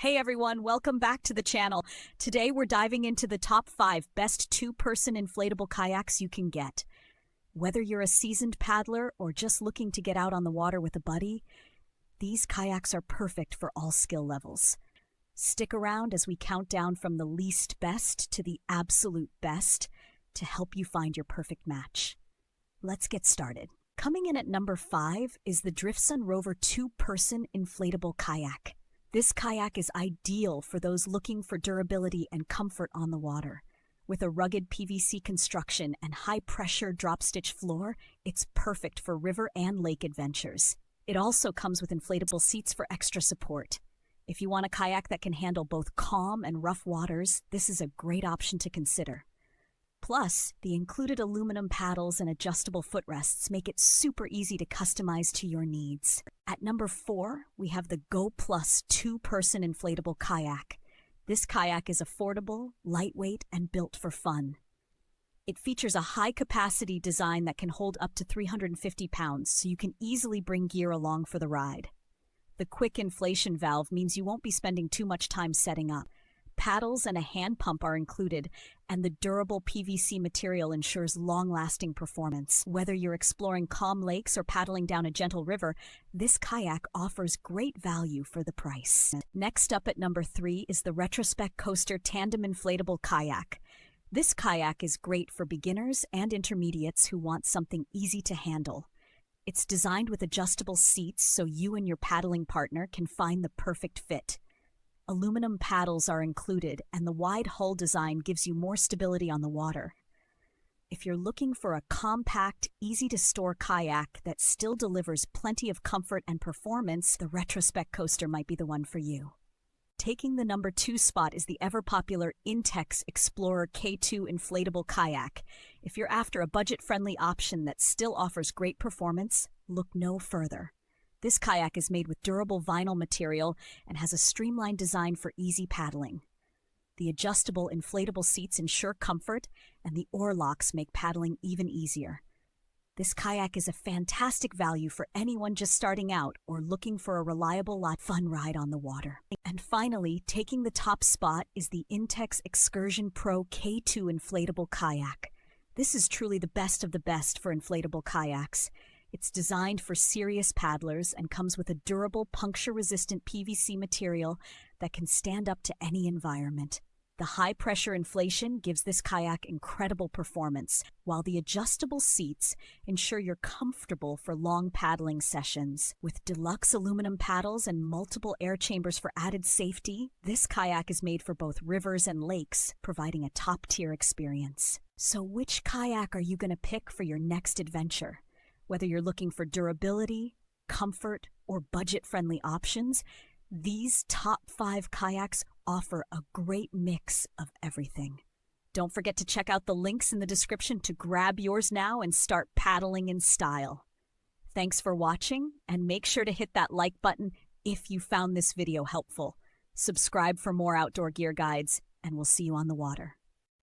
Hey everyone, welcome back to the channel. Today we're diving into the top 5 best two-person inflatable kayaks you can get. Whether you're a seasoned paddler or just looking to get out on the water with a buddy, these kayaks are perfect for all skill levels. Stick around as we count down from the least best to the absolute best to help you find your perfect match. Let's get started. Coming in at number 5 is the Sun Rover two-person inflatable kayak. This kayak is ideal for those looking for durability and comfort on the water. With a rugged PVC construction and high-pressure drop-stitch floor, it's perfect for river and lake adventures. It also comes with inflatable seats for extra support. If you want a kayak that can handle both calm and rough waters, this is a great option to consider. Plus, the included aluminum paddles and adjustable footrests make it super easy to customize to your needs. At number 4, we have the Go Plus two-person inflatable kayak. This kayak is affordable, lightweight, and built for fun. It features a high-capacity design that can hold up to 350 pounds, so you can easily bring gear along for the ride. The quick inflation valve means you won't be spending too much time setting up. Paddles and a hand pump are included, and the durable PVC material ensures long-lasting performance. Whether you're exploring calm lakes or paddling down a gentle river, this kayak offers great value for the price. Next up at number 3 is the Retrospect Coaster Tandem Inflatable Kayak. This kayak is great for beginners and intermediates who want something easy to handle. It's designed with adjustable seats so you and your paddling partner can find the perfect fit. Aluminum paddles are included, and the wide hull design gives you more stability on the water. If you're looking for a compact, easy-to-store kayak that still delivers plenty of comfort and performance, the Retrospect Coaster might be the one for you. Taking the number 2 spot is the ever-popular Intex Explorer K2 inflatable kayak. If you're after a budget-friendly option that still offers great performance, look no further. This kayak is made with durable vinyl material and has a streamlined design for easy paddling. The adjustable inflatable seats ensure comfort, and the oar locks make paddling even easier. This kayak is a fantastic value for anyone just starting out or looking for a reliable, fun ride on the water. And finally, taking the top spot is the Intex Excursion Pro K2 inflatable kayak. This is truly the best of the best for inflatable kayaks. It's designed for serious paddlers and comes with a durable, puncture-resistant PVC material that can stand up to any environment. The high-pressure inflation gives this kayak incredible performance, while the adjustable seats ensure you're comfortable for long paddling sessions. With deluxe aluminum paddles and multiple air chambers for added safety, this kayak is made for both rivers and lakes, providing a top-tier experience. So which kayak are you going to pick for your next adventure? Whether you're looking for durability, comfort, or budget-friendly options, these top 5 kayaks offer a great mix of everything. Don't forget to check out the links in the description to grab yours now and start paddling in style. Thanks for watching, and make sure to hit that like button if you found this video helpful. Subscribe for more outdoor gear guides, and we'll see you on the water.